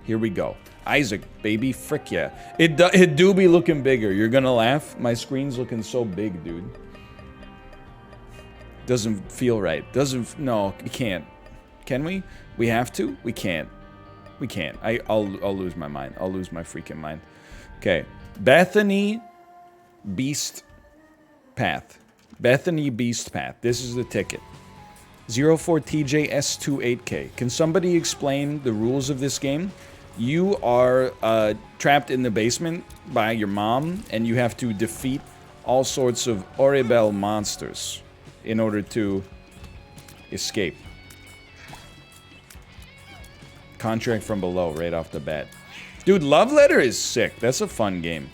Here we go. Isaac, baby, frick yeah. It do be looking bigger. You're gonna laugh. My screen's looking so big, dude. Doesn't feel right. No, you can't. Can we? We have to? We can't. We can't. I'll lose my mind. I'll lose my freaking mind. Okay. Bethany Beast Path. Bethany Beast Path. This is the ticket. 04TJS28K. Can somebody explain the rules of this game? You are trapped in the basement by your mom, and you have to defeat all sorts of horrible monsters in order to escape. Contract from below right off the bat. Dude, Love Letter is sick. That's a fun game.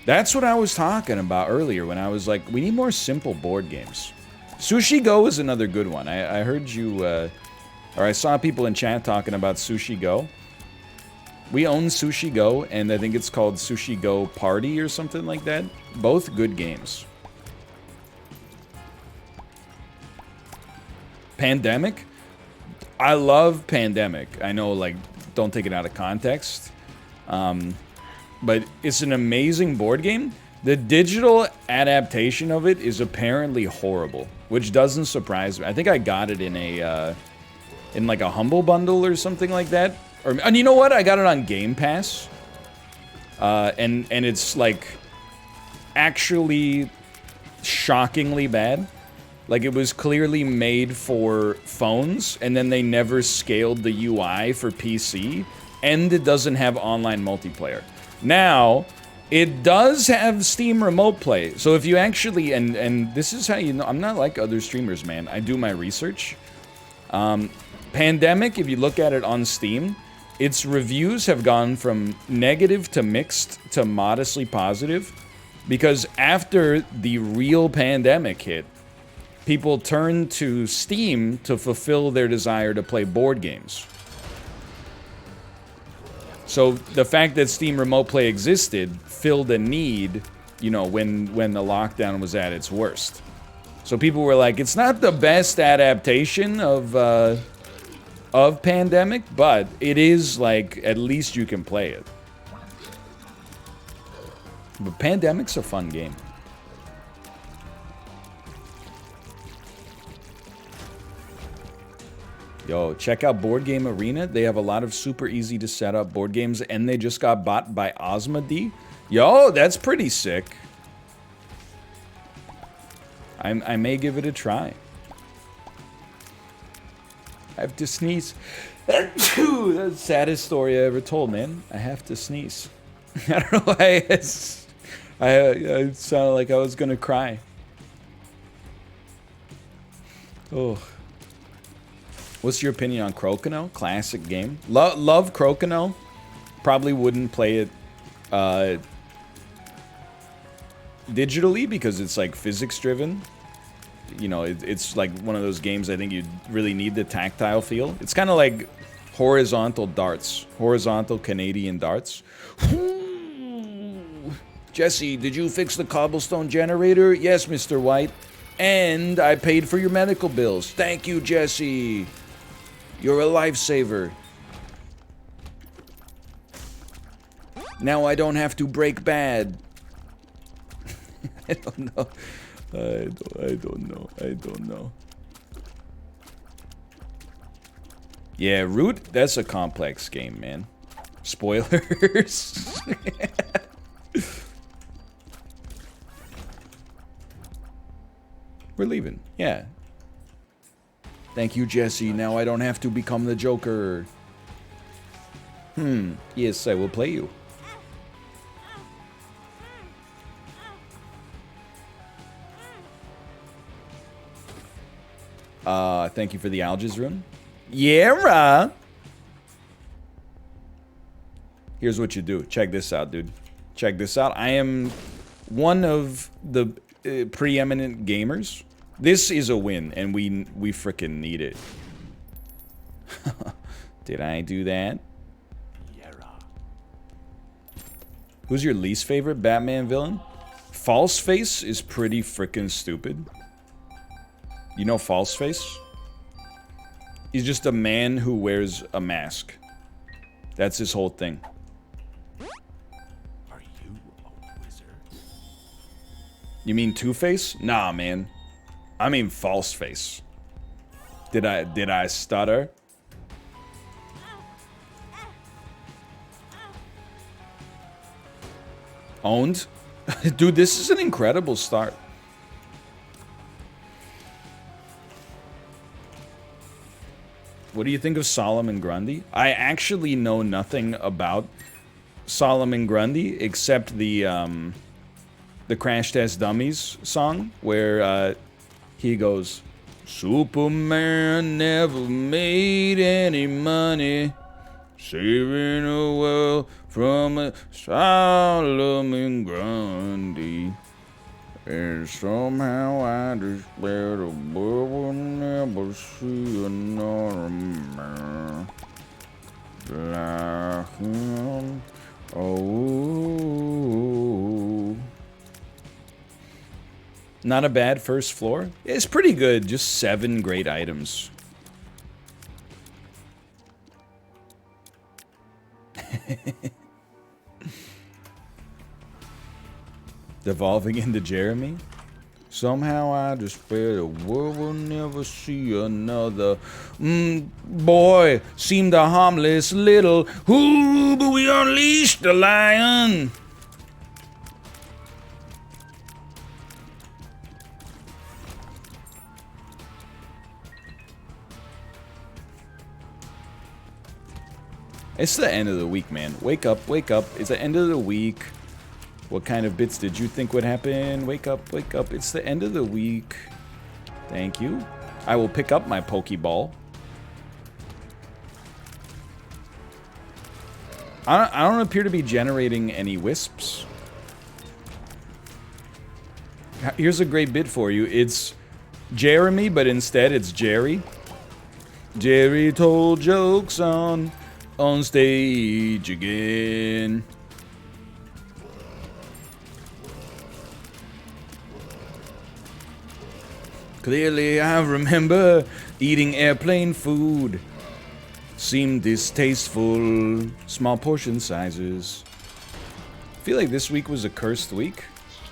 That's what I was talking about earlier when I was like, we need more simple board games. Sushi Go is another good one. I heard you, or I saw people in chat talking about Sushi Go. We own Sushi Go, and I think it's called Sushi Go Party or something like that. Both good games. Pandemic? I love Pandemic. I know, like, don't take it out of context. But it's an amazing board game. The digital adaptation of it is apparently horrible, which doesn't surprise me. I think I got it in a, in like a Humble Bundle or something like that. And you know what? I got it on Game Pass. And it's like actually shockingly bad. Like, it was clearly made for phones, and then they never scaled the UI for PC, and it doesn't have online multiplayer. Now, it does have Steam Remote Play, so if you actually, and this is how you know, I'm not like other streamers, man. I do my research. Pandemic, if you look at it on Steam, its reviews have gone from negative to mixed to modestly positive, because after the real pandemic hit, people turned to Steam to fulfill their desire to play board games. So the fact that Steam Remote Play existed filled a need, you know, when the lockdown was at its worst. So people were like, it's not the best adaptation of Pandemic, but it is, like, at least you can play it. But Pandemic's a fun game. Yo, check out Board Game Arena. They have a lot of super easy to set up board games, and they just got bought by Osmodee. Yo, that's pretty sick. I may give it a try. I have to sneeze. That's the saddest story I ever told, man. I have to sneeze. I don't know why. It sounded like I was gonna cry. Oh. What's your opinion on Crokinole? Classic game. Love Crokinole. Probably wouldn't play it digitally because it's like physics driven. You know, it's like one of those games I think you really need the tactile feel. It's kind of like horizontal darts. Horizontal Canadian darts. Jesse, did you fix the cobblestone generator? Yes, Mr. White. And I paid for your medical bills. Thank you, Jesse. You're a lifesaver. Now I don't have to break bad. I don't know. I don't know. Yeah, Root, that's a complex game, man. Spoilers. We're leaving. Yeah. Thank you, Jesse. Now I don't have to become the Joker. Yes, I will play you. Thank you for the Alges rune. Yeah. Here's what you do. Check this out, dude. Check this out. I am one of the preeminent gamers. This is a win, and we frickin' need it. Did I do that? Yeah. Who's your least favorite Batman villain? Falseface is pretty frickin' stupid. You know Falseface? He's just a man who wears a mask. That's his whole thing. Are you a wizard? You mean Two-Face? Nah, man. I mean False-Face. Did I stutter? Owned? Dude, this is an incredible start. What do you think of Solomon Grundy? I actually know nothing about Solomon Grundy except the Crash Test Dummies song where he goes, Superman never made any money, saving the world from a Solomon Grundy. And somehow I declare the world will never see another man like him. Oh. Not a bad first floor. It's pretty good. Just 7 great items. Devolving into Jeremy. Somehow I despair the world will never see another. Boy, seemed a harmless little. Ooh, but we unleashed the lion. It's the end of the week, man. Wake up, wake up. It's the end of the week. What kind of bits did you think would happen? Wake up, wake up. It's the end of the week. Thank you. I will pick up my Pokeball. I don't appear to be generating any wisps. Here's a great bit for you. It's Jeremy, but instead it's Jerry. Jerry told jokes on stage again. Clearly I remember eating airplane food. Seemed distasteful. Small portion sizes. I feel like this week was a cursed week.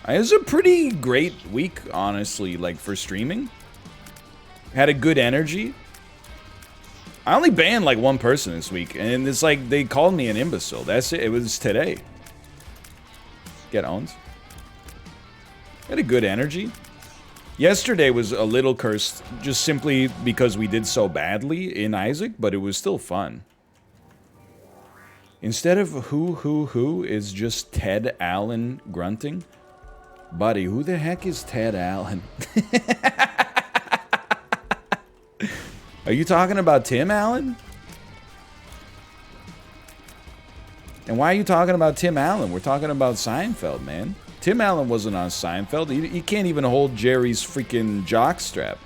It was a pretty great week, honestly, like for streaming. Had a good energy. I only banned like 1 person this week, and it's like they called me an imbecile. That's it. It was today. Get owned. Had a good energy. Yesterday was a little cursed, just simply because we did so badly in Isaac, but it was still fun. Instead of who is just Ted Allen grunting. Buddy, who the heck is Ted Allen? Are you talking about Tim Allen? And why are you talking about Tim Allen? We're talking about Seinfeld, man. Tim Allen wasn't on Seinfeld. He can't even hold Jerry's freaking jockstrap.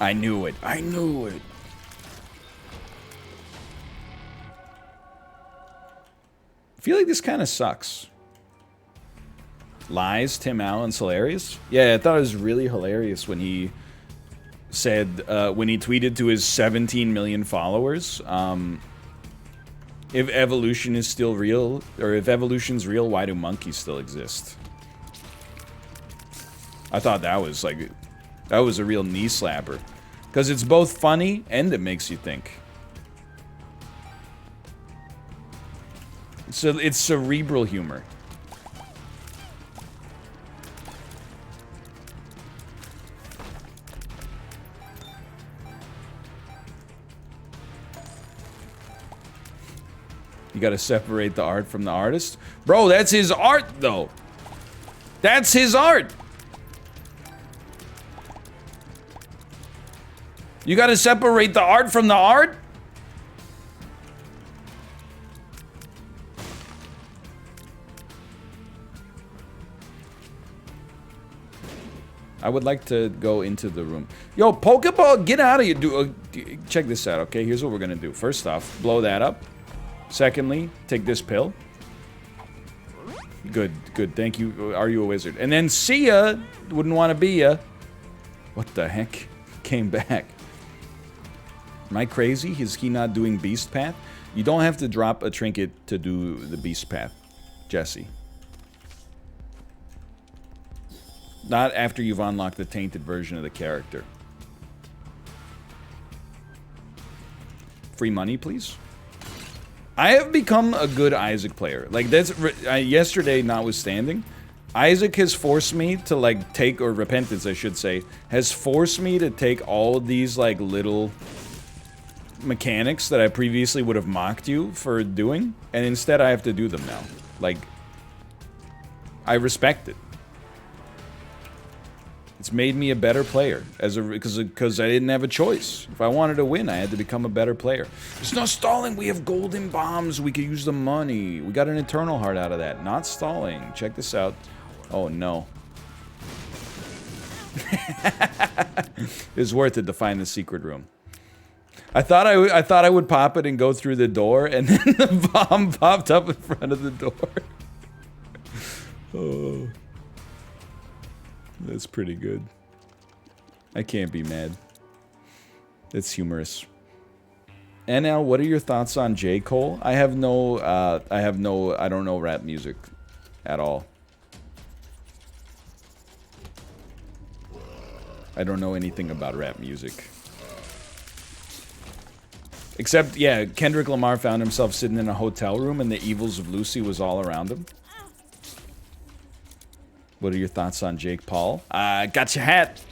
I knew it. I knew it. I feel like this kind of sucks. Lies, Tim Allen's hilarious. Yeah, I thought it was really hilarious when he said, when he tweeted to his 17 million followers, if evolution is still real, or if evolution's real, why do monkeys still exist? I thought that was like, that was a real knee slapper. Because it's both funny and it makes you think. So it's cerebral humor. You gotta separate the art from the artist. Bro, that's his art, though. That's his art. You gotta separate the art from the art? I would like to go into the room. Yo, Pokeball, get out of here. Check this out, okay? Here's what we're gonna do. First off, blow that up. Secondly, take this pill. Good, good. Thank you. Are you a wizard? And then see ya. Wouldn't want to be ya. What the heck? Came back. Am I crazy? Is he not doing Beast Path? You don't have to drop a trinket to do the Beast Path, Jesse. Not after you've unlocked the tainted version of the character. Free money, please. I have become a good Isaac player. Like, that's... yesterday, notwithstanding, Isaac has forced me to, like, take... Or Repentance, I should say. Has forced me to take all these, like, little mechanics that I previously would have mocked you for doing. And instead, I have to do them now. Like, I respect it. It's made me a better player because I didn't have a choice. If I wanted to win, I had to become a better player. There's no stalling. We have golden bombs. We could use the money. We got an eternal heart out of that. Not stalling. Check this out. Oh no. It's worth it to find the secret room. I thought I would pop it and go through the door, and then the bomb popped up in front of the door. Oh. That's pretty good. I can't be mad. It's humorous. NL, what are your thoughts on J. Cole? I don't know rap music at all. I don't know anything about rap music. Except, yeah, Kendrick Lamar found himself sitting in a hotel room and the evils of Lucy was all around him. What are your thoughts on Jake Paul? Got your hat.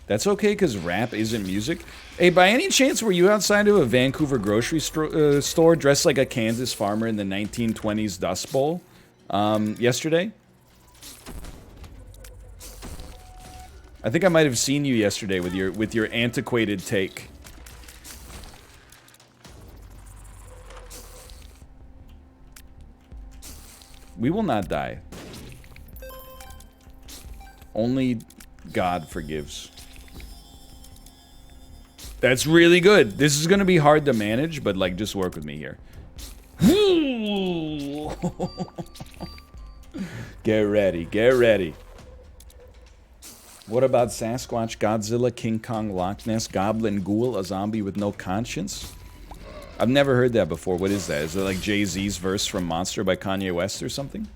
That's okay, because rap isn't music. Hey, by any chance, were you outside of a Vancouver grocery store dressed like a Kansas farmer in the 1920s Dust Bowl yesterday? I think I might have seen you yesterday with your antiquated take. We will not die. Only God forgives. That's really good. This is gonna be hard to manage, but like, just work with me here. Get ready, get ready. What about Sasquatch, Godzilla, King Kong, Loch Ness, Goblin, Ghoul, a zombie with no conscience? I've never heard that before. What is that? Is it like Jay-Z's verse from Monster by Kanye West or something?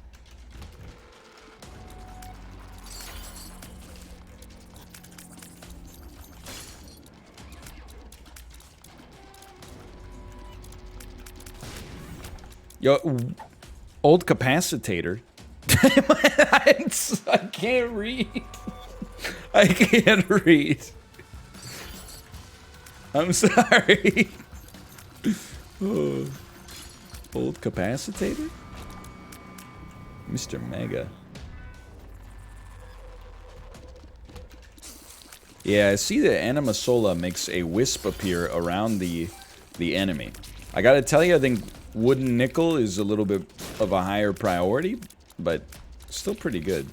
Yo, old capacitator. I can't read. I can't read. I'm sorry. Oh. Old capacitator? Mr. Mega. Yeah, I see that Anima Sola makes a wisp appear around the enemy. I gotta tell you, I think wooden nickel is a little bit of a higher priority, but still pretty good.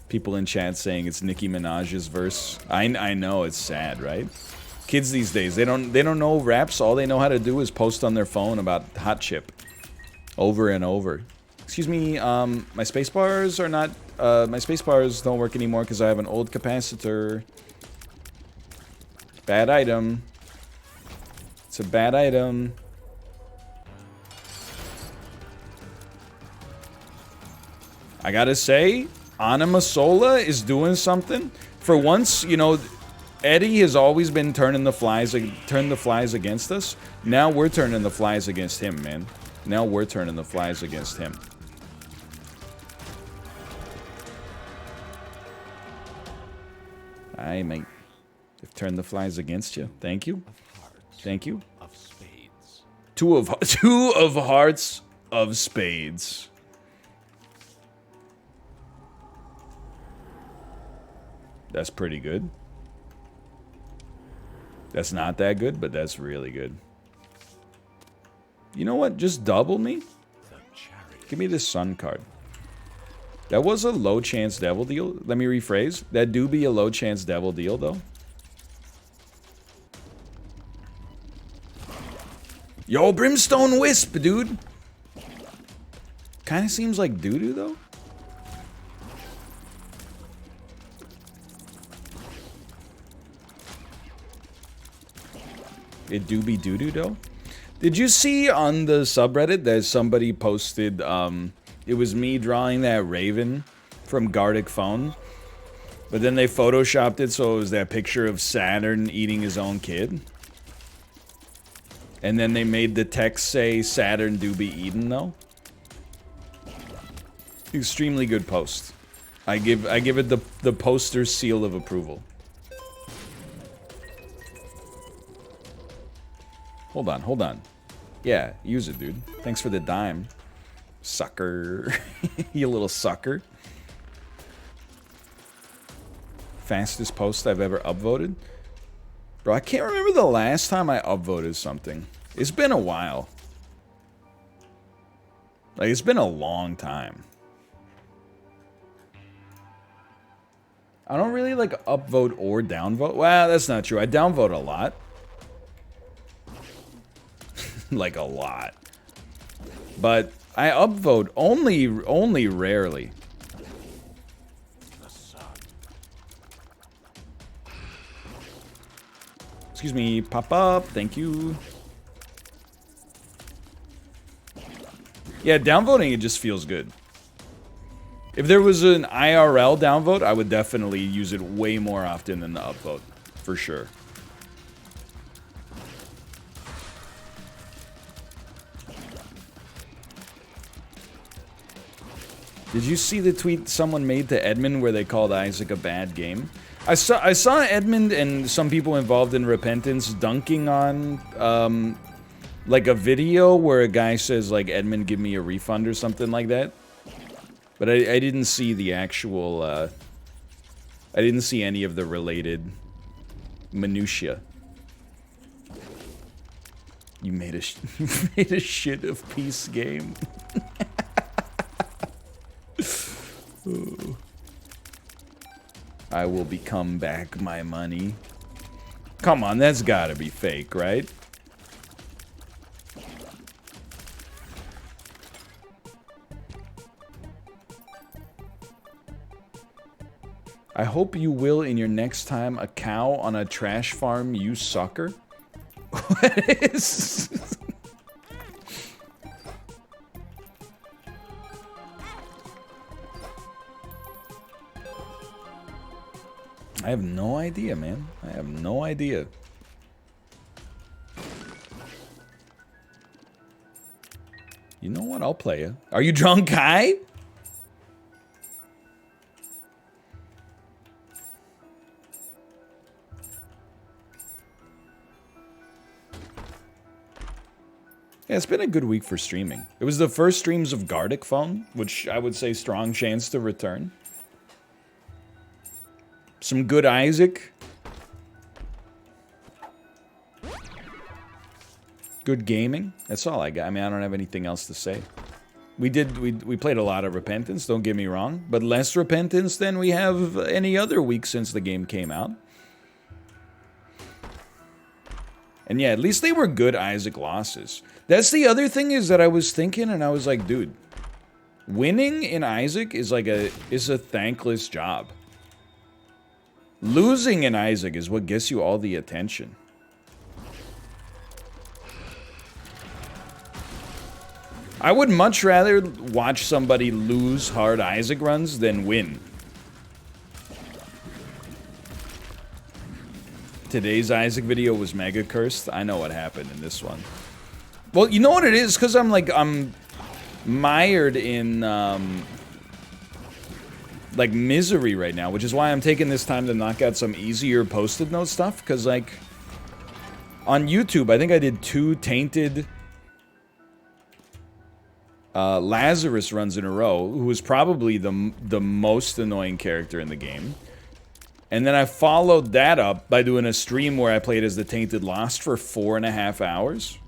People in chat saying it's Nicki Minaj's verse. I know, it's sad, right? Kids these days, they don't know raps. All they know how to do is post on their phone about Hot Chip over and over. Excuse me, my space bars are not my space bars don't work anymore because I have an old capacitor. Bad item. It's a bad item. I gotta say, Anima Sola is doing something. For once, you know, Eddie has always been turning the flies against us. Now we're turning the flies against him, man. Now we're turning the flies against him. Aye, mate. They've turned the flies against you. Thank you. Thank you. Of spades. Two of hearts of spades. That's pretty good. That's not that good, but that's really good. You know what? Just double me. Give me this sun card. That was a low chance devil deal. Let me rephrase. That do be a low chance devil deal, though. Yo, Brimstone Wisp, dude. Kind of seems like doo-doo, though. It do be doo-doo, though. Did you see on the subreddit that somebody posted, it was me drawing that raven from Gartic Phone, but then they photoshopped it so it was that picture of Saturn eating his own kid? And then they made the text say, Saturn do be eaten, though? Extremely good post. I give it the poster's seal of approval. Hold on, hold on. Yeah, use it, dude. Thanks for the dime. Sucker. You little sucker. Fastest post I've ever upvoted? Bro, I can't remember the last time I upvoted something. It's been a while. Like, it's been a long time. I don't really, like, upvote or downvote. Well, that's not true. I downvote a lot. Like, a lot. But I upvote only rarely. Excuse me, pop up. Thank you. Yeah, downvoting, it just feels good. If there was an IRL downvote, I would definitely use it way more often than the upvote. For sure. Did you see the tweet someone made to Edmund where they called Isaac a bad game? I saw Edmund and some people involved in Repentance dunking on, like a video where a guy says, like, Edmund, give me a refund or something like that. But I didn't see the actual, I didn't see any of the related minutia. You made a, you made a shit of peace game. Oh. I will become back my money. Come on, that's gotta be fake, right? I hope you will in your next time a cow on a trash farm, you sucker. What is... I have no idea, man. I have no idea. You know what? I'll play you. Are you drunk, Kai? Yeah, it's been a good week for streaming. It was the first streams of Gartic Phone, which I would say strong chance to return. Some good Isaac. Good gaming. That's all I got. I mean, I don't have anything else to say. We played a lot of Repentance, don't get me wrong. But less Repentance than we have any other week since the game came out. And yeah, at least they were good Isaac losses. That's the other thing is that I was thinking and I was like, dude, winning in Isaac is like a thankless job. Losing in Isaac is what gets you all the attention. I would much rather watch somebody lose hard Isaac runs than win. Today's Isaac video was mega cursed. I know what happened in this one. Well, you know what it is? Because I'm mired in, like, misery right now, which is why I'm taking this time to knock out some easier posted note stuff, because, like, on YouTube, I think I did 2 Tainted Lazarus runs in a row, who was probably the most annoying character in the game. And then I followed that up by doing a stream where I played as the Tainted Lost for 4.5 hours.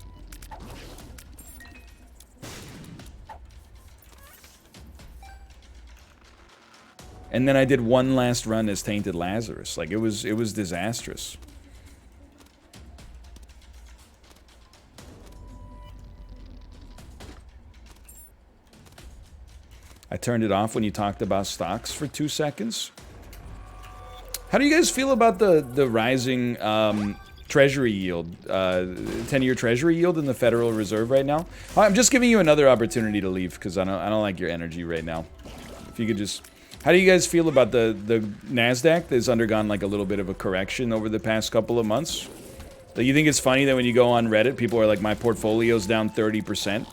And then I did one last run as Tainted Lazarus. Like, it was disastrous. I turned it off when you talked about stocks for 2 seconds. How do you guys feel about the rising treasury yield, 10-year treasury yield in the Federal Reserve right now? I'm just giving you another opportunity to leave because I don't like your energy right now. If you could just... How do you guys feel about the NASDAQ that's undergone like a little bit of a correction over the past couple of months? Do you think it's funny that when you go on Reddit, people are like, my portfolio's down 30%?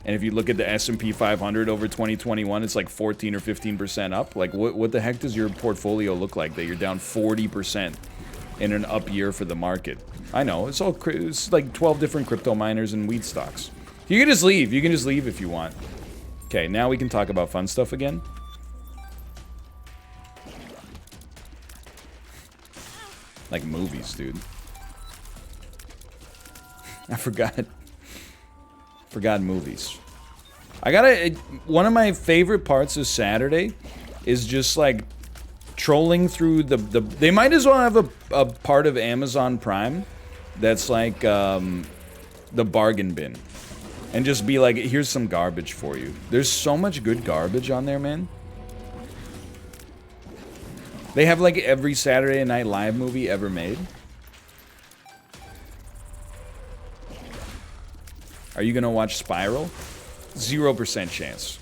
And if you look at the S&P 500 over 2021, it's like 14 or 15% up. Like, what the heck does your portfolio look like that you're down 40% in an up year for the market? I know, it's like 12 different crypto miners and weed stocks. You can just leave. You can just leave if you want. Okay, now we can talk about fun stuff again. Like movies, dude. I forgot movies. One of my favorite parts of Saturday is just like trolling through they might as well have a part of Amazon Prime that's like the bargain bin. And just be like, here's some garbage for you. There's so much good garbage on there, man. They have like every Saturday Night Live movie ever made. Are you gonna watch Spiral? 0% chance.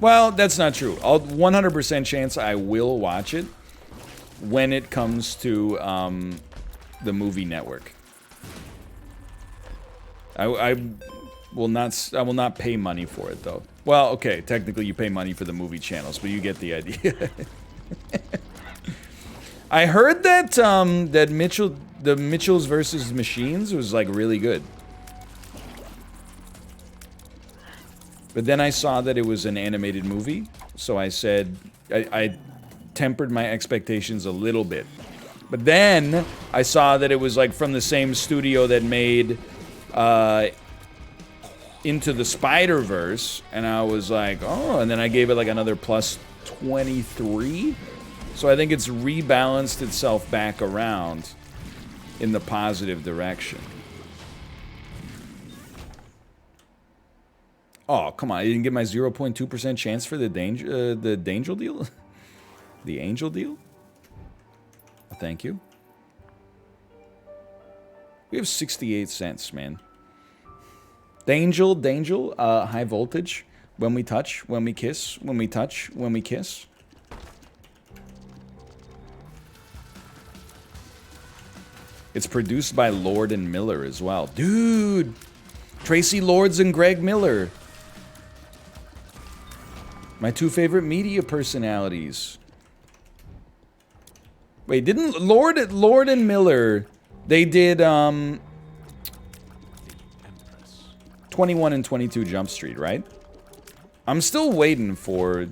Well, that's not true. 100% chance I will watch it when it comes to the movie network. I will not pay money for it though. Well, okay, technically you pay money for the movie channels, but you get the idea. I heard that the Mitchells versus Machines was like really good. But then I saw that it was an animated movie, so I said I tempered my expectations a little bit. But then I saw that it was like from the same studio that made Into the Spider-Verse, and I was like, oh, and then I gave it like another plus 23. So I think it's rebalanced itself back around in the positive direction. Oh, come on. I didn't get my 0.2% chance for the Angel deal? The Angel deal? Thank you. We have 68 cents, man. Dangel, high voltage. When we touch, when we kiss, when we touch, when we kiss. It's produced by Lord and Miller as well. Dude! Tracy Lords and Greg Miller. My two favorite media personalities. Wait, didn't Lord and Miller, they did 21 and 22 Jump Street, right? I'm still waiting for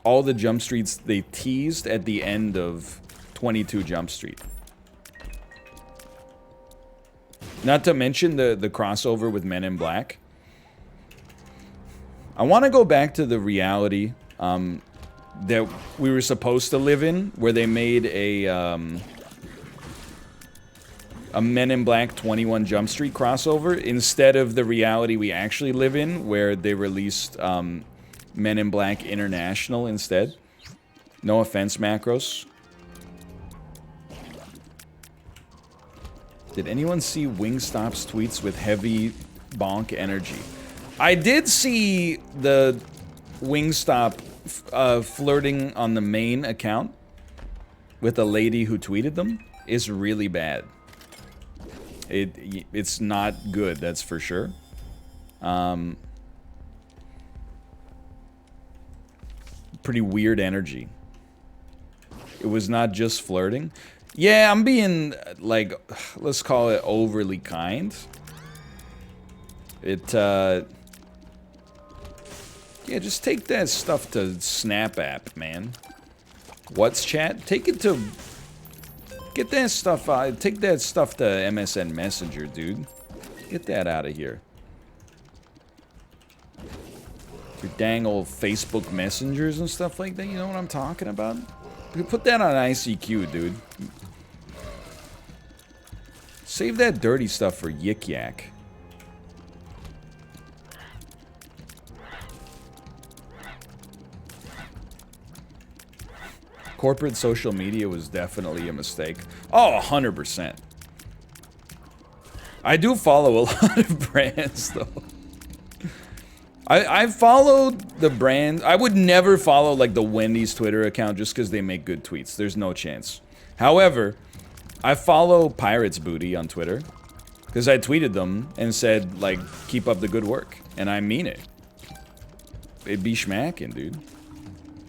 all the Jump Streets they teased at the end of 22 Jump Street. Not to mention the crossover with Men in Black. I want to go back to the reality that we were supposed to live in, where they made a Men in Black 21 Jump Street crossover, instead of the reality we actually live in, where they released Men in Black International instead. No offense, Macros. Did anyone see Wingstop's tweets with heavy bonk energy? I did see the Wingstop flirting on the main account with a lady who tweeted them. It's really bad. It's not good, that's for sure. Pretty weird energy. It was not just flirting. Yeah, I'm being, like, let's call it overly kind. Yeah, just take that stuff to Snap app, man. What's chat? Take it to... Get that stuff out. Take that stuff to MSN Messenger, dude. Get that out of here. Your dang old Facebook messengers and stuff like that, you know what I'm talking about? Put that on ICQ, dude. Save that dirty stuff for Yik Yak. corporate social media was definitely a mistake. Oh, 100%. I do follow a lot of brands, though. I followed the brand. I would never follow, like, the Wendy's Twitter account just because they make good tweets. There's no chance. However, I follow Pirates Booty on Twitter because I tweeted them and said, like, keep up the good work. And I mean it. It be schmacking, dude.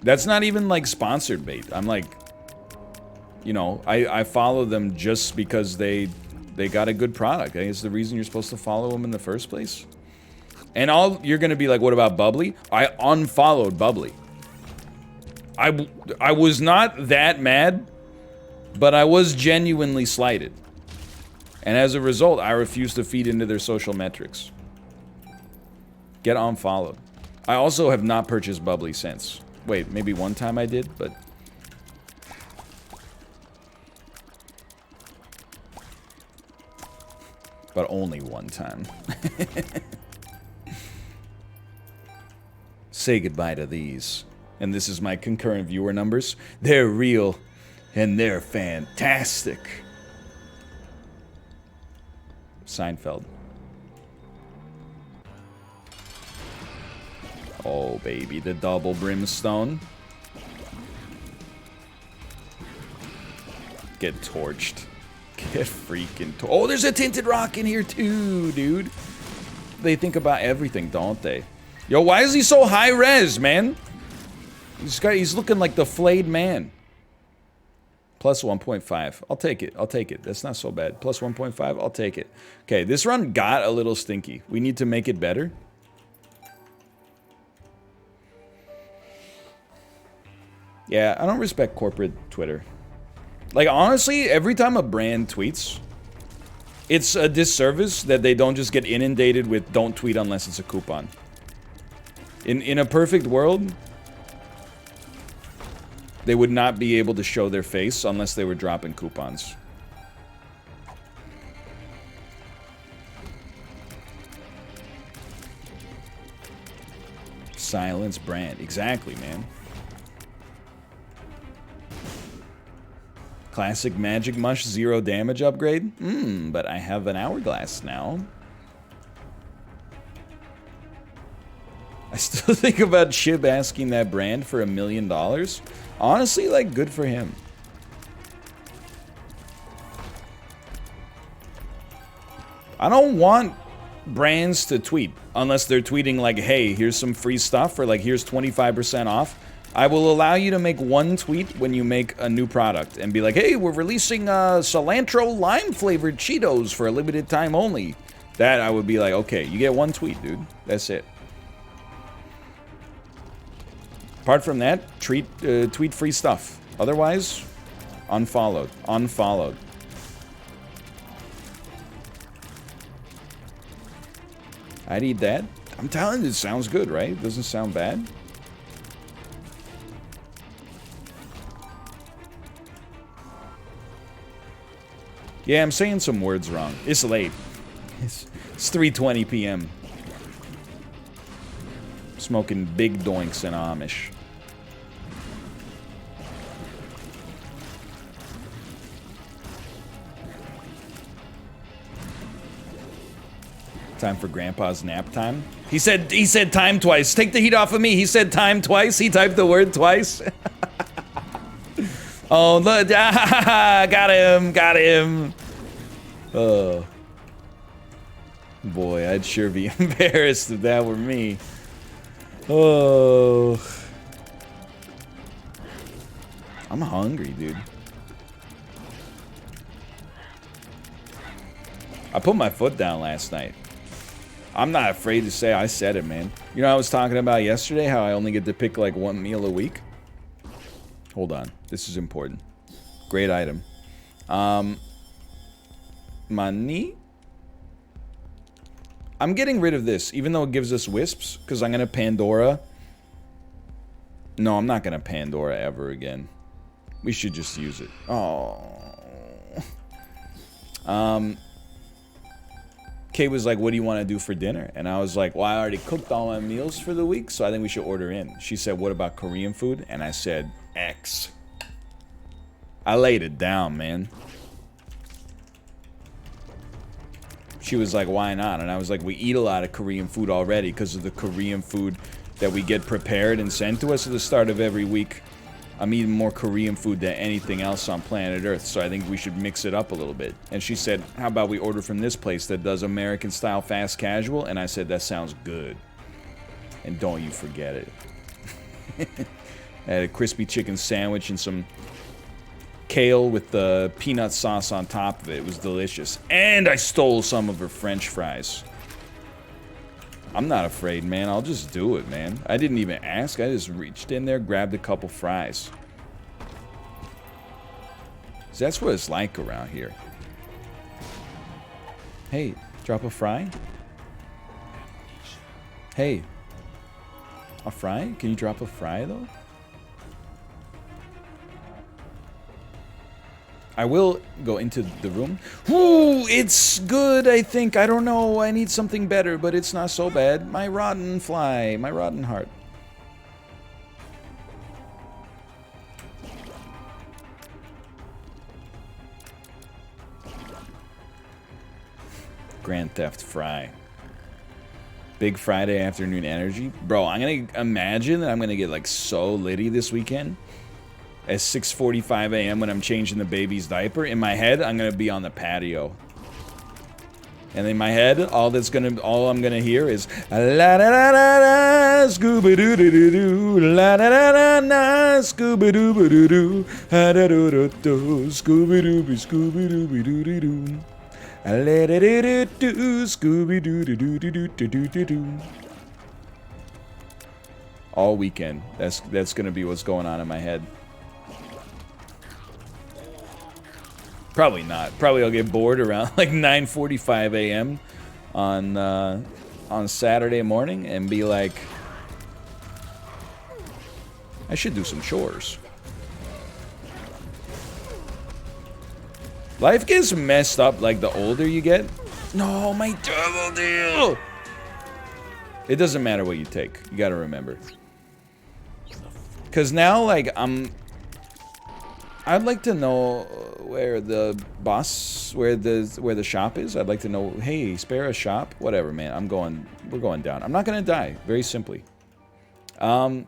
That's not even, like, sponsored bait. I'm like, you know, I follow them just because they got a good product. I think it's the reason you're supposed to follow them in the first place. And you're gonna be like, what about Bubbly? I unfollowed Bubbly. I was not that mad, but I was genuinely slighted. And as a result, I refuse to feed into their social metrics. Get unfollowed. I also have not purchased Bubbly since. Wait, maybe one time I did, but... but only one time. Say goodbye to these. And this is my concurrent viewer numbers. They're real, and they're fantastic. Seinfeld. Oh, baby, the double brimstone. Get torched. Get freaking torched. Oh, there's a tinted rock in here too, dude. They think about everything, don't they? Yo, why is he so high res, man? He's looking like the flayed man. Plus 1.5. I'll take it. I'll take it. That's not so bad. Plus 1.5. I'll take it. Okay, this run got a little stinky. We need to make it better. Yeah, I don't respect corporate Twitter. Like, honestly, every time a brand tweets, it's a disservice that they don't just get inundated with don't tweet unless it's a coupon. In a perfect world, they would not be able to show their face unless they were dropping coupons. Silence brand. Exactly, man. Classic Magic Mush 0 damage upgrade? But I have an hourglass now. I still think about Chib asking that brand for $1 million. Honestly, like, good for him. I don't want brands to tweet unless they're tweeting like, hey, here's some free stuff, or like, here's 25% off. I will allow you to make one tweet when you make a new product and be like, hey, we're releasing cilantro lime flavored Cheetos for a limited time only. That I would be like, okay, you get one tweet, dude. That's it. Apart from that, tweet free stuff. Otherwise, unfollowed. Unfollowed. I'd eat that. I'm telling you, it sounds good, right? It doesn't sound bad. Yeah, I'm saying some words wrong. It's late. It's 3:20 p.m. Smoking big doinks in Amish. Time for Grandpa's nap time. He said time twice. Take the heat off of me. He said time twice. He typed the word twice. Oh, look. Got him. Got him. Oh. Boy, I'd sure be embarrassed if that were me. Oh. I'm hungry, dude. I put my foot down last night. I'm not afraid to say I said it, man. You know, I was talking about yesterday how I only get to pick like one meal a week. Hold on. This is important. Great item. Money? I'm getting rid of this, even though it gives us wisps, because I'm going to Pandora. No, I'm not going to Pandora ever again. We should just use it. Oh. Kay was like, what do you want to do for dinner? And I was like, well, I already cooked all my meals for the week, so I think we should order in. She said, what about Korean food? And I said, X. I laid it down, man. She was like, why not? And I was like, we eat a lot of Korean food already because of the Korean food that we get prepared and sent to us at the start of every week. I'm eating more Korean food than anything else on planet Earth, so I think we should mix it up a little bit. And she said, how about we order from this place that does American-style fast casual? And I said, that sounds good. And don't you forget it. I had a crispy chicken sandwich and some kale with the peanut sauce on top of it. It was delicious. And I stole some of her French fries. I'm not afraid, man. I'll just do it, man. I didn't even ask. I just reached in there, grabbed a couple fries. So that's what it's like around here. Hey, drop a fry? Hey. A fry? Can you drop a fry, though? I will go into the room. Ooh, it's good, I think. I don't know. I need something better, but it's not so bad. My rotten fly. My rotten heart. Grand Theft Fry. Big Friday afternoon energy. Bro, I'm going to imagine that I'm going to get, like, so litty this weekend. At 6:45 a.m. when I'm changing the baby's diaper. In my head, I'm gonna be on the patio. And in my head, all I'm gonna hear is la da da da da scooby doo doo doo doo la da da da da scooby doo doo doo da da doo doo doo scooby doo scooby doo doo doo doo la da da da doo scooby doo doo doo doo doo doo doo. All weekend. That's gonna be what's going on in my head. Probably not. Probably I'll get bored around like 9:45 a.m. on Saturday morning and be like, I should do some chores. Life gets messed up like the older you get. No, my double deal. It doesn't matter what you take. You gotta remember. Cause now like I'd like to know where the shop is. I'd like to know, hey, spare a shop? Whatever, man. We're going down. I'm not gonna die, very simply. I'm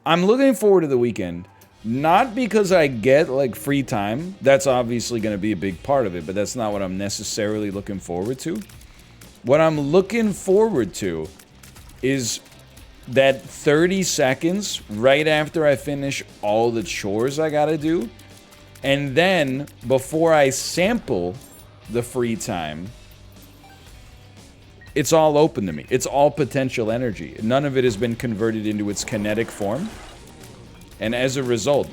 looking forward to the weekend. Not because I get, like, free time. That's obviously gonna be a big part of it, but that's not what I'm necessarily looking forward to. What I'm looking forward to is that 30 seconds right after I finish all the chores I gotta do, and then before I sample the free time, it's all open to me. It's all potential energy. None of it has been converted into its kinetic form, and as a result,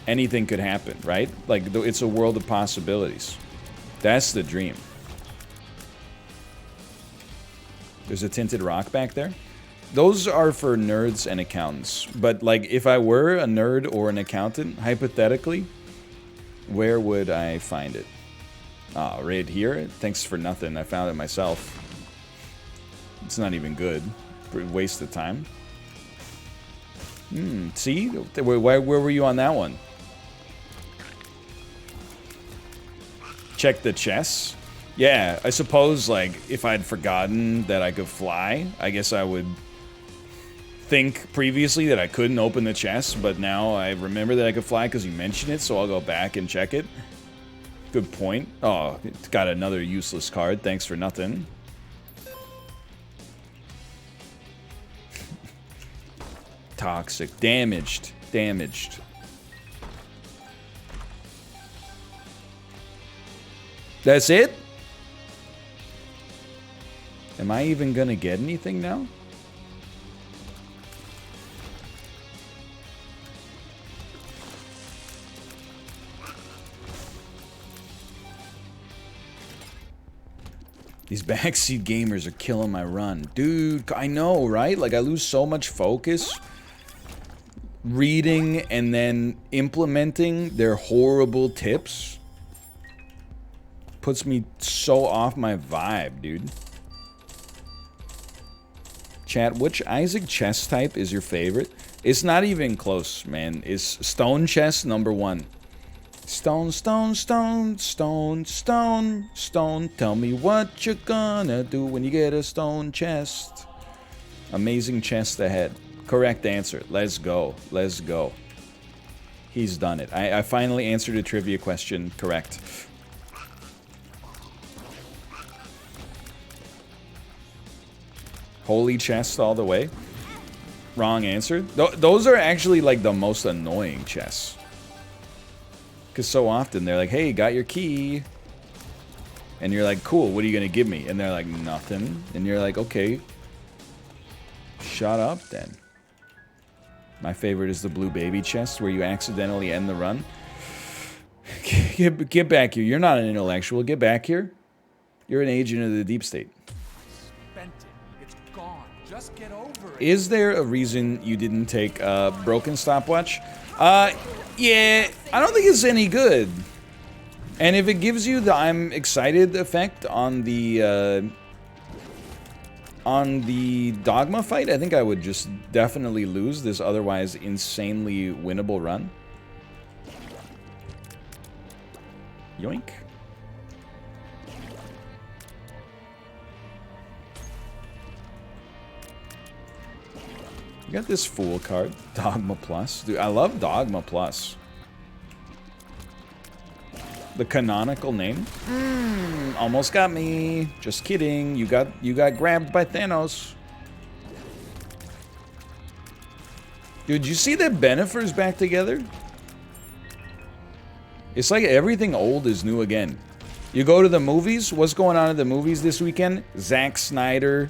anything could happen, right? Like, it's a world of possibilities. That's the dream. There's a tinted rock back there. Those are for nerds and accountants. But, like, if I were a nerd or an accountant, hypothetically, where would I find it? Oh, right here? Thanks for nothing. I found it myself. It's not even good. Waste of time. See? Where were you on that one? Check the chest. Yeah, I suppose, like, if I'd forgotten that I could fly, I guess I would think previously that I couldn't open the chest, but now I remember that I could fly because you mentioned it, so I'll go back and check it. Good point. Oh, it's got another useless card. Thanks for nothing. Toxic. Damaged. Damaged. That's it? Am I even gonna get anything now? These backseat gamers are killing my run. Dude, I know, right? Like, I lose so much focus reading and then implementing their horrible tips. Puts me so off my vibe, dude. Chat, which Isaac chest type is your favorite? It's not even close, man. It's stone chest #1. Stone, stone, stone, stone, stone, stone. Tell me what you're gonna do when you get a stone chest. Amazing chest ahead. Correct answer. Let's go. Let's go. He's done it. I finally answered a trivia question correct. Holy chest all the way. Wrong answer. Those are actually like the most annoying chests. Because so often they're like, hey, got your key. And you're like, cool, what are you going to give me? And they're like, nothing. And you're like, okay. Shut up then. My favorite is the blue baby chest where you accidentally end the run. Get back here. You're not an intellectual. Get back here. You're an agent of the deep state. Spent it. It's gone. Just get over it. Is there a reason you didn't take a broken stopwatch? Yeah, I don't think it's any good. And if it gives you the I'm excited effect on the dogma fight, I think I would just definitely lose this otherwise insanely winnable run. Yoink. You got this Fool card, Dogma Plus. Dude, I love Dogma Plus. The canonical name. Almost got me. Just kidding. You got grabbed by Thanos. Dude, you see that Benefer's back together? It's like everything old is new again. You go to the movies. What's going on at the movies this weekend? Zack Snyder,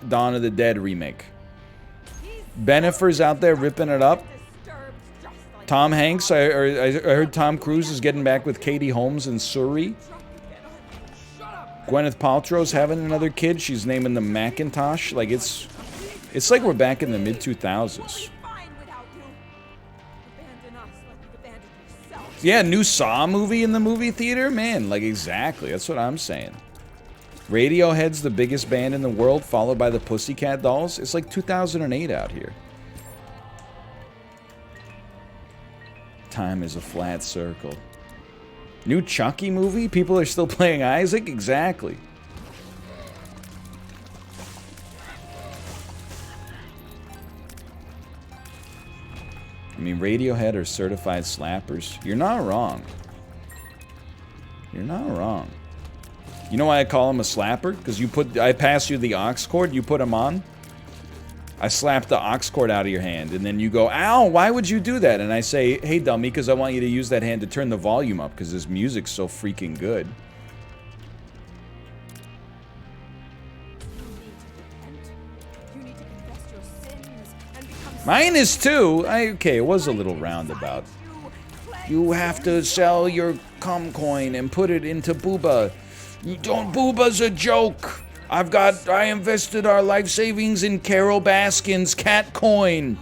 Dawn of the Dead remake. Benefer's out there ripping it up. Tom Hanks, I heard Tom Cruise is getting back with Katie Holmes in Surrey. Gwyneth Paltrow's having another kid. She's naming them Macintosh. Like it's like we're back in the mid-2000s. Yeah, new Saw movie in the movie theater? Man, like exactly. That's what I'm saying. Radiohead's the biggest band in the world, followed by the Pussycat Dolls. It's like 2008 out here. Time is a flat circle. New Chucky movie? People are still playing Isaac? Exactly. I mean, Radiohead are certified slappers. You're not wrong. You're not wrong. You know why I call him a slapper? Because I pass you the aux cord, you put him on. I slap the aux cord out of your hand, and then you go, ow, why would you do that? And I say, hey, dummy, because I want you to use that hand to turn the volume up, because this music's so freaking good. -2? Okay, it was a little roundabout. You have to sell your cum coin and put it into Booba. You don't, Booba's a joke. I invested our life savings in Carol Baskin's cat coin.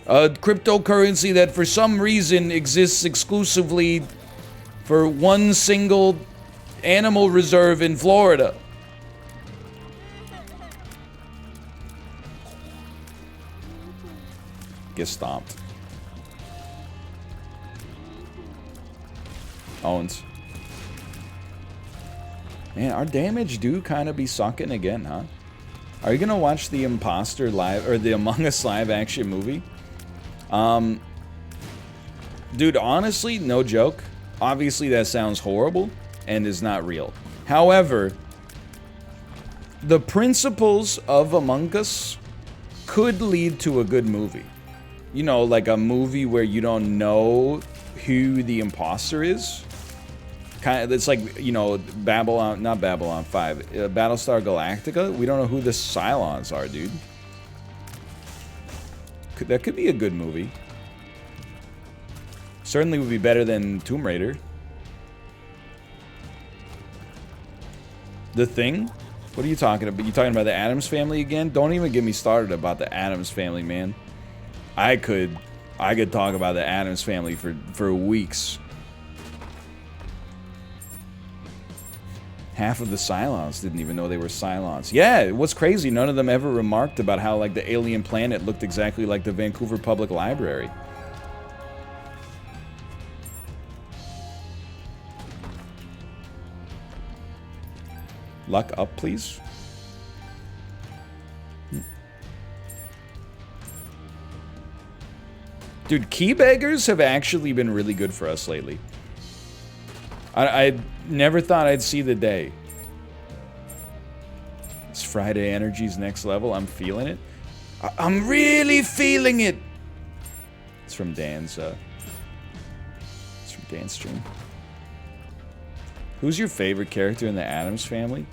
A cryptocurrency that for some reason exists exclusively for one single animal reserve in Florida. Get stomped. Owens. Man, our damage do kind of be sucking again, huh? Are you gonna watch the Imposter live, or the Among Us live action movie? Dude, honestly, no joke. Obviously that sounds horrible and is not real. However, the principles of Among Us could lead to a good movie. You know, like a movie where you don't know who the imposter is. It's like, you know, not Babylon 5, Battlestar Galactica. We don't know who the Cylons are, dude. That could be a good movie. Certainly would be better than Tomb Raider. The Thing? What are you talking about? You talking about the Addams Family again? Don't even get me started about the Addams Family, man. I could talk about the Addams Family for weeks. Half of the Cylons didn't even know they were Cylons. Yeah, what's crazy, none of them ever remarked about how, like, the alien planet looked exactly like the Vancouver Public Library. Luck up, please. Dude, key beggars have actually been really good for us lately. I never thought I'd see the day. It's Friday energy's next level. I'm feeling it. I'm really feeling it. It's from Dan's. It's from Dan's stream. Who's your favorite character in the Addams Family?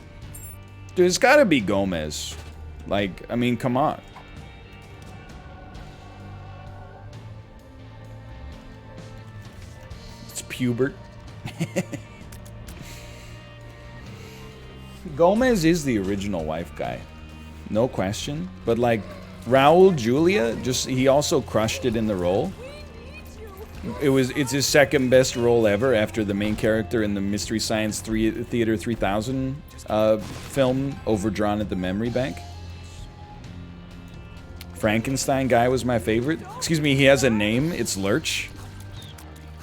Dude, it's gotta be Gomez. Like, I mean, come on. It's Pubert. Gomez is the original wife guy. No question. But like, Raul Julia, he also crushed it in the role. It's his second best role ever after the main character in the Mystery Science Theater 3000 film, Overdrawn at the Memory Bank. Frankenstein guy was my favorite. Excuse me, he has a name. It's Lurch.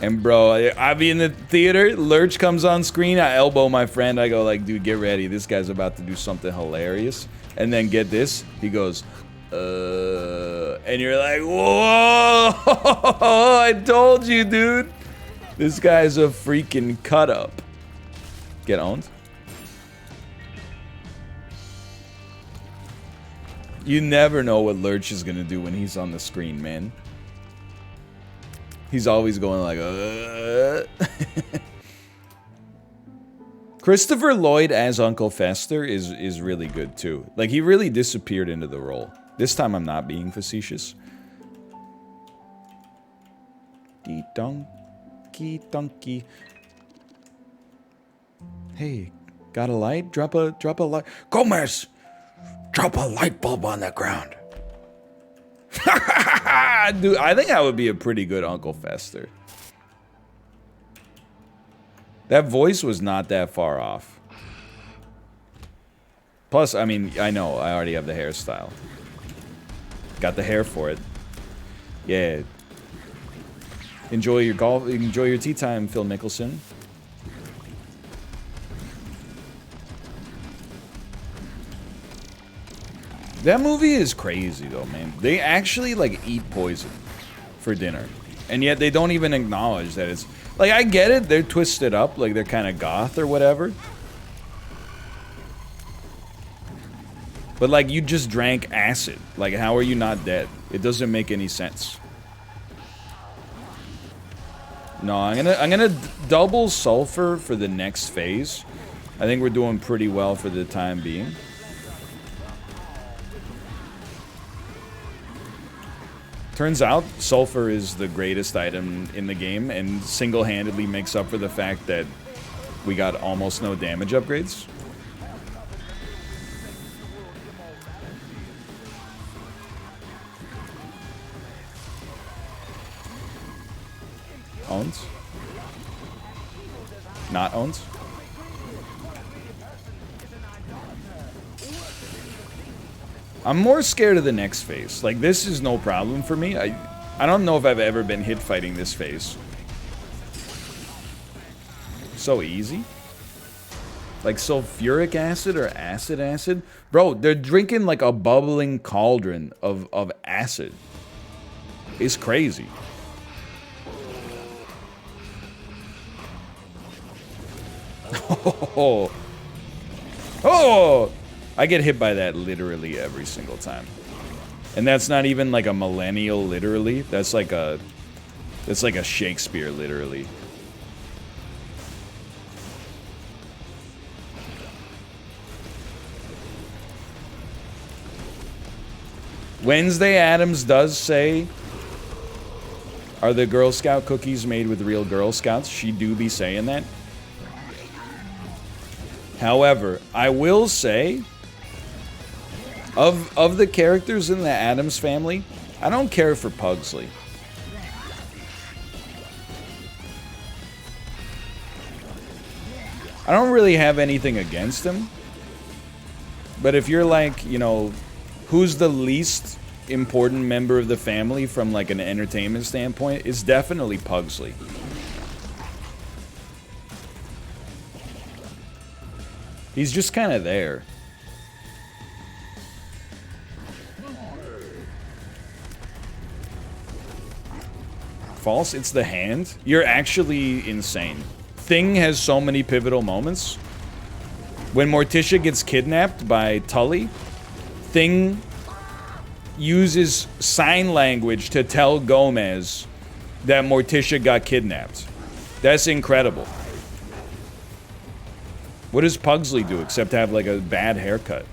And bro, I be in the theater, Lurch comes on screen, I elbow my friend, I go like, dude, get ready, this guy's about to do something hilarious. And then get this, he goes, and you're like, whoa, I told you, dude. This guy's a freaking cut up. Get owned. You never know what Lurch is gonna do when he's on the screen, man. He's always going like, Christopher Lloyd as Uncle Fester is really good too. Like, he really disappeared into the role. This time I'm not being facetious. Dee donkey donkey. Hey, got a light? Drop a light. Gomez! Drop a light bulb on the ground. Dude, I think I would be a pretty good Uncle Fester. That voice was not that far off. Plus, I mean, I know, I already have the hairstyle. Got the hair for it. Yeah. Enjoy your golf, enjoy your tea time, Phil Mickelson. That movie is crazy though, man. They actually like eat poison for dinner. And yet they don't even acknowledge that it's... Like, I get it, they're twisted up, like they're kind of goth or whatever. But like, you just drank acid. Like, how are you not dead? It doesn't make any sense. No, I'm gonna double sulfur for the next phase. I think we're doing pretty well for the time being. Turns out, Sulfur is the greatest item in the game and single-handedly makes up for the fact that we got almost no damage upgrades. Owns? Not owns? I'm more scared of the next phase. Like, this is no problem for me. I don't know if I've ever been hit fighting this phase. So easy. Like sulfuric acid or acid? Bro, they're drinking like a bubbling cauldron of acid. It's crazy. Oh! Oh! I get hit by that literally every single time. And that's not even like a millennial literally. That's like a Shakespeare literally. Wednesday Addams does say, are the Girl Scout cookies made with real Girl Scouts? She do be saying that. However, I will say, of the characters in the Addams Family, I don't care for Pugsley. I don't really have anything against him. But if you're like, you know, who's the least important member of the family from like an entertainment standpoint, it's definitely Pugsley. He's just kind of there. False? It's the hand? You're actually insane. Thing has so many pivotal moments. When Morticia gets kidnapped by Tully, Thing uses sign language to tell Gomez that Morticia got kidnapped. That's incredible. What does Pugsley do except have like a bad haircut?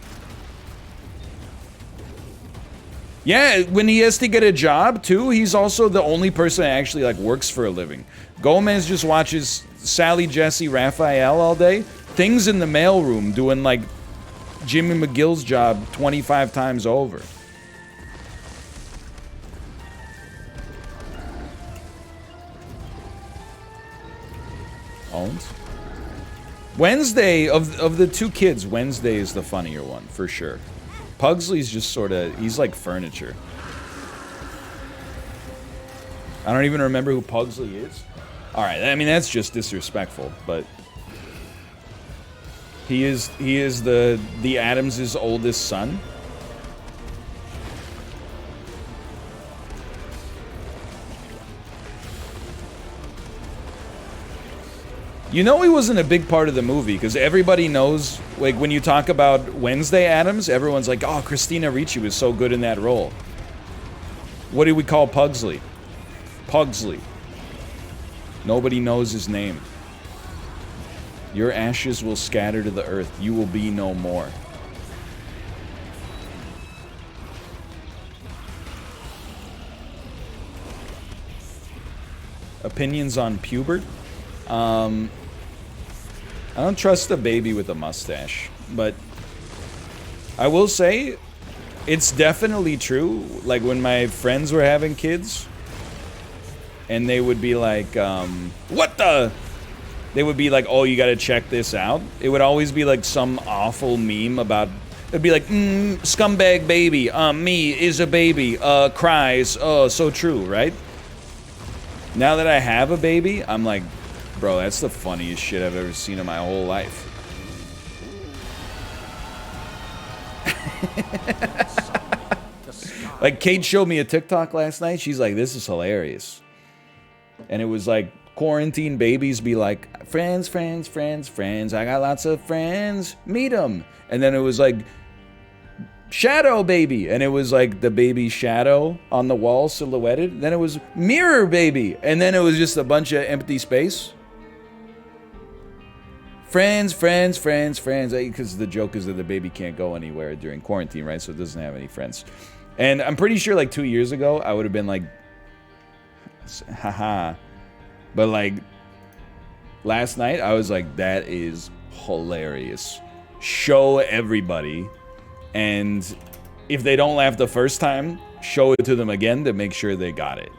Yeah, when he has to get a job too, he's also the only person that actually like works for a living. Gomez just watches Sally, Jesse, Raphael all day. Things in the mailroom doing like Jimmy McGill's job 25 times over. Owens? Wednesday, of the two kids, Wednesday is the funnier one, for sure. Pugsley's just sort of, he's like furniture. I don't even remember who Pugsley is. Alright, I mean, that's just disrespectful, but... He is the Addams' oldest son. You know he wasn't a big part of the movie, because everybody knows, like, when you talk about Wednesday Addams, everyone's like, oh, Christina Ricci was so good in that role. What do we call Pugsley? Pugsley. Nobody knows his name. Your ashes will scatter to the earth. You will be no more. Opinions on Pubert? I don't trust a baby with a mustache, but I will say it's definitely true. Like when my friends were having kids and they would be like, what the? They would be like, oh, you gotta check this out. It would always be like some awful meme about, it'd be like, scumbag baby, me is a baby, cries, oh, so true, right? Now that I have a baby, I'm like, bro, that's the funniest shit I've ever seen in my whole life. Like, Kate showed me a TikTok last night. She's like, this is hilarious. And it was like, quarantine babies be like, friends, friends, friends, friends. I got lots of friends. Meet them. And then it was like, shadow baby. And it was like the baby shadow on the wall silhouetted. Then it was mirror baby. And then it was just a bunch of empty space. Friends, friends, friends, friends. Because the joke is that the baby can't go anywhere during quarantine, right? So it doesn't have any friends. And I'm pretty sure like 2 years ago, I would have been like, haha. But like, last night, I was like, that is hilarious. Show everybody. And if they don't laugh the first time, show it to them again to make sure they got it.